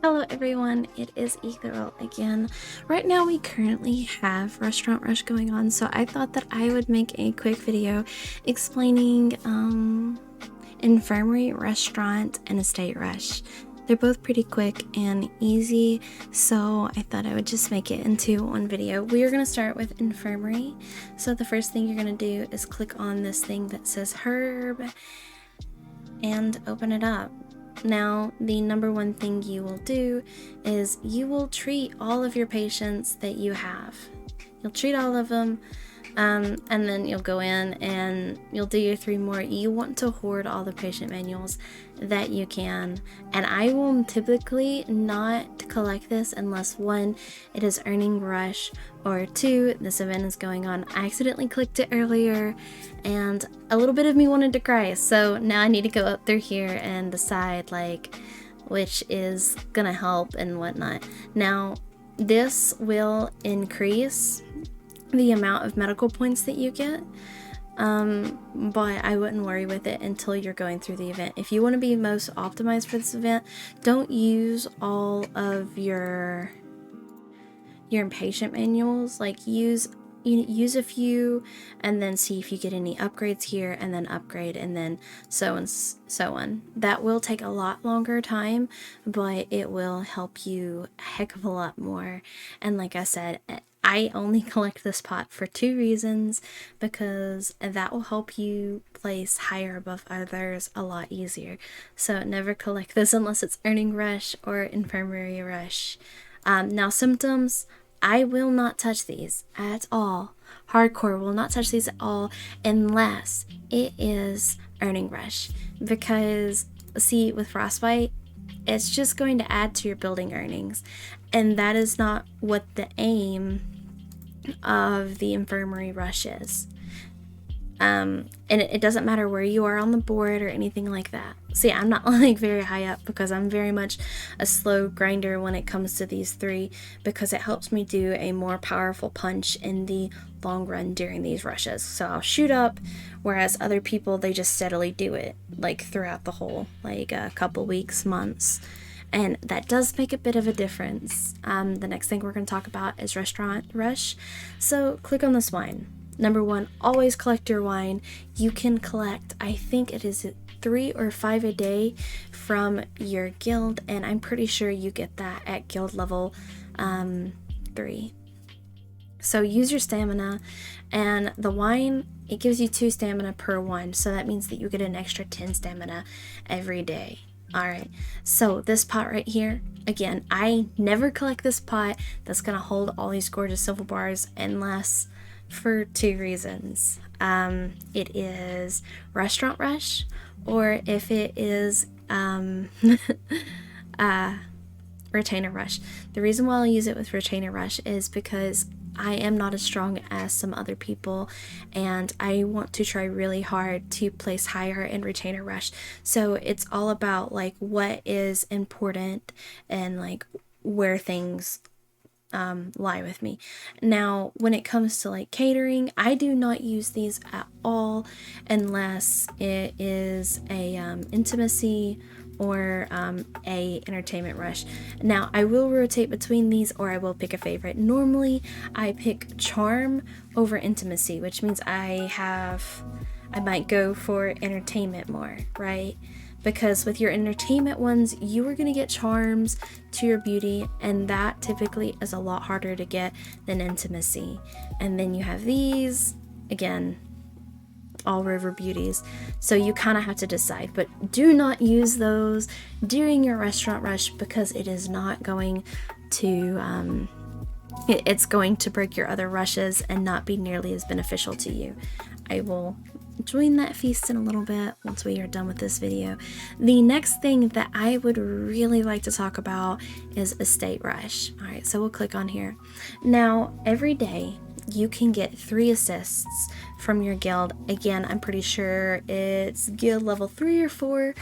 Hello everyone, it is Eagle again. Right now we currently have Restaurant Rush going on, so I thought that I would make a quick video explaining Infirmary, Restaurant, and Estate Rush. They're both pretty quick and easy, so I thought I would just make it into one video. We are going to start with Infirmary. So the first thing you're going to do is click on this thing that says Herb and open it up. Now, the number one thing you will do is you will treat all of your patients that you have. You'll treat all of them, and then you'll go in and you'll do your 3 more. You want to hoard all the patient manuals that you can, and I will typically not collect this unless 1, it is earning rush, or 2, this event is going on. I accidentally clicked it earlier and a little bit of me wanted to cry, so now I need to go up through here and decide like which is gonna help and whatnot. Now this will increase the amount of medical points that you get, but I wouldn't worry with it until you're going through the event. If you want to be most optimized for this event, don't use all of your patient manuals. Like use a few and then see if you get any upgrades here, and then upgrade, and then so on. That will take a lot longer time, but it will help you a heck of a lot more. And like I said, I only collect this pot for 2 reasons, because that will help you place higher above others a lot easier. So never collect this unless it's earning rush or infirmary rush. Now symptoms, I will not touch these at all. Hardcore will not touch these at all unless it is earning rush, because see, with frostbite, it's just going to add to your building earnings, and that is not what the aim of the infirmary rush is. And it doesn't matter where you are on the board or anything like that. See, I'm not like very high up because I'm very much a slow grinder when it comes to these 3, because it helps me do a more powerful punch in the long run during these rushes. So I'll shoot up, whereas other people, they just steadily do it like throughout the whole like a couple weeks, months. And that does make a bit of a difference. The next thing we're going to talk about is Restaurant Rush. So click on this wine. Number 1, always collect your wine. You can collect, I think it is 3 or 5 a day from your guild, and I'm pretty sure you get that at guild level 3. So use your stamina, and the wine, it gives you 2 stamina per one, so that means that you get an extra 10 stamina every day. Alright, so this pot right here, again, I never collect this pot that's gonna hold all these gorgeous silver bars unless for 2 reasons. It is Restaurant Rush, or if it is Retainer Rush. The reason why I'll use it with Retainer Rush is because I am not as strong as some other people, and I want to try really hard to place higher in Retainer Rush. So it's all about like what is important and like where things lie with me. Now, when it comes to like catering, I do not use these at all unless it is a intimacy or a entertainment rush. Now, I will rotate between these, or I will pick a favorite. Normally, I pick charm over intimacy, which means I might go for entertainment more, right? Because with your entertainment ones, you are going to get charms to your beauty, and that typically is a lot harder to get than intimacy. And then you have these, again, all river beauties, so you kind of have to decide. But do not use those during your restaurant rush, because it is not going to it's going to break your other rushes and not be nearly as beneficial to you. I will join that feast in a little bit once we are done with this video. The next thing that I would really like to talk about is Estate Rush. Alright, so we'll click on here. Now, every day you can get 3 assists from your guild. Again, I'm pretty sure it's guild level 3 or 4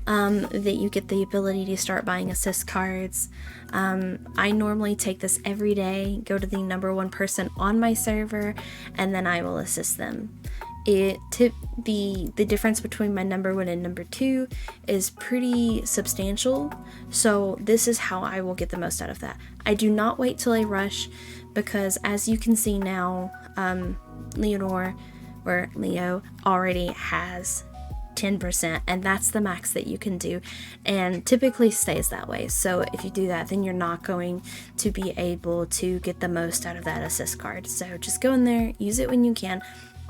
that you get the ability to start buying assist cards. I normally take this every day, go to the number 1 person on my server, and then I will assist them. the difference between my number 1 and number 2 is pretty substantial. So this is how I will get the most out of that. I do not wait till I rush, because as you can see now, Leo already has 10%, and that's the max that you can do, and typically stays that way. So if you do that, then you're not going to be able to get the most out of that assist card. So just go in there, use it when you can.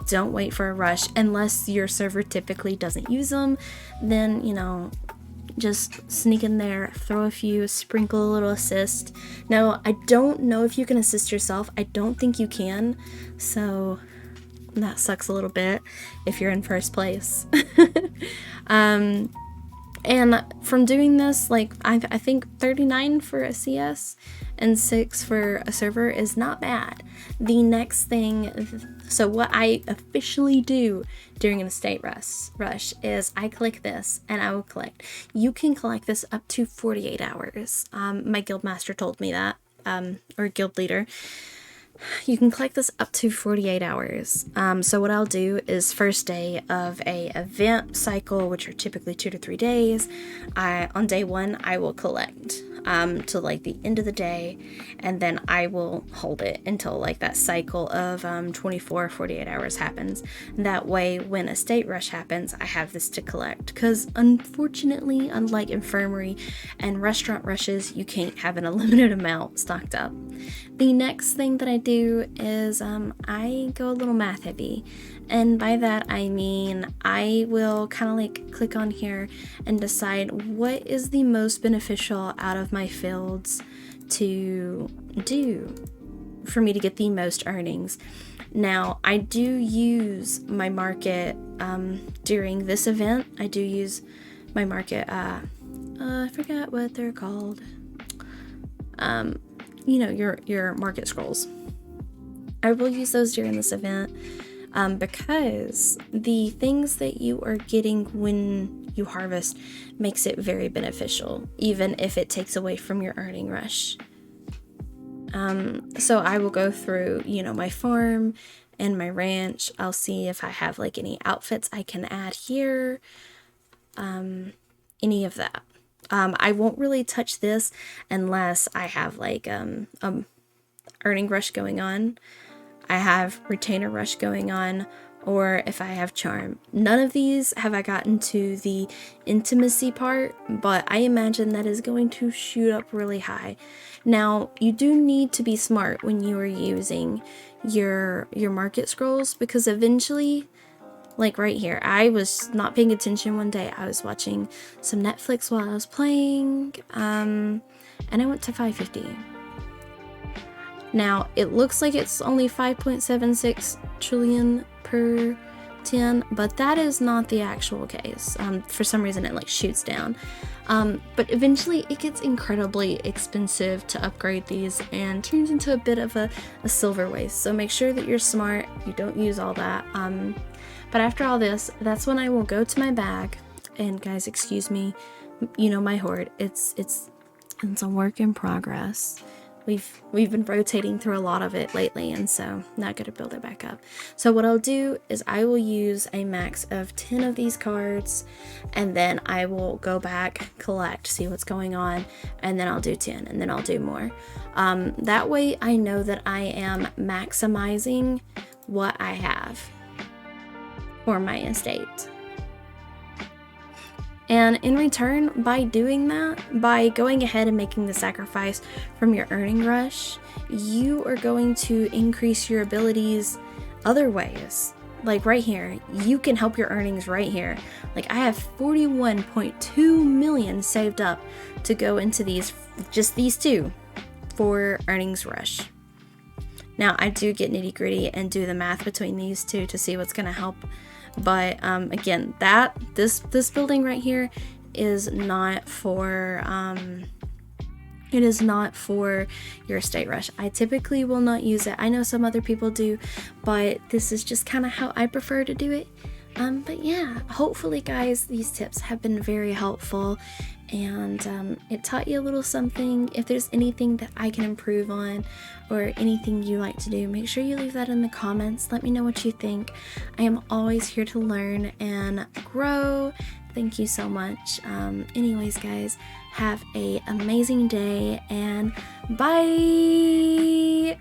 Don't wait for a rush unless your server typically doesn't use them. Then, you know, just sneak in there, throw a few, sprinkle a little assist. Now, I don't know if you can assist yourself. I don't think you can, so that sucks a little bit if you're in first place. And from doing this, like, I think 39 for a CS and 6 for a server is not bad. The next thing, so what I officially do during an estate rush is I click this and I will collect. You can collect this up to 48 hours. My guild master told me that, or guild leader. You can collect this up to 48 hours. So what I'll do is first day of a event cycle, which are typically 2 to 3 days, on day 1 I will collect till like the end of the day, and then I will hold it until like that cycle of 24 or 48 hours happens. That way when a state rush happens, I have this to collect, because unfortunately, unlike infirmary and restaurant rushes, you can't have an unlimited amount stocked up. The next thing that I do is I go a little math heavy, and by that I mean I will kind of like click on here and decide what is the most beneficial out of my fields to do for me to get the most earnings. Now, I do use my market during this event. I do use my market, I forgot what they're called. You know, your market scrolls. I will use those during this event because the things that you are getting when you harvest makes it very beneficial, even if it takes away from your earning rush. So I will go through, you know, my farm and my ranch. I'll see if I have like any outfits I can add here, any of that. I won't really touch this unless I have like earning rush going on, I have retainer rush going on, or if I have charm. None of these have I gotten to the intimacy part, but I imagine that is going to shoot up really high. Now, you do need to be smart when you are using your market scrolls, because eventually, like right here, I was not paying attention one day. I was watching some Netflix while I was playing, and I went to 550. Now, it looks like it's only 5.76 trillion per 10, but that is not the actual case. For some reason, it like shoots down. But eventually, it gets incredibly expensive to upgrade these and turns into a bit of a silver waste. So make sure that you're smart. You don't use all that. But after all this, that's when I will go to my bag. And guys, excuse me, you know, my hoard, it's a work in progress. We've been rotating through a lot of it lately, and so not going to build it back up. So what I'll do is I will use a max of 10 of these cards, and then I will go back, collect, see what's going on, and then I'll do 10, and then I'll do more. That way I know that I am maximizing what I have for my estate. And in return, by doing that, by going ahead and making the sacrifice from your earning rush, you are going to increase your abilities other ways. Like right here, you can help your earnings right here. Like I have 41.2 million saved up to go into these, just these two, for earnings rush. Now I do get nitty gritty and do the math between these two to see what's going to help. But again, this building right here is not for it is not for your estate rush. I typically will not use it. I know some other people do, but this is just kind of how I prefer to do it. But yeah, hopefully guys, these tips have been very helpful, and it taught you a little something. If there's anything that I can improve on or anything you like to do, make sure you leave that in the comments. Let me know what you think. I am always here to learn and grow. Thank you so much. Anyways, guys, have a amazing day and bye.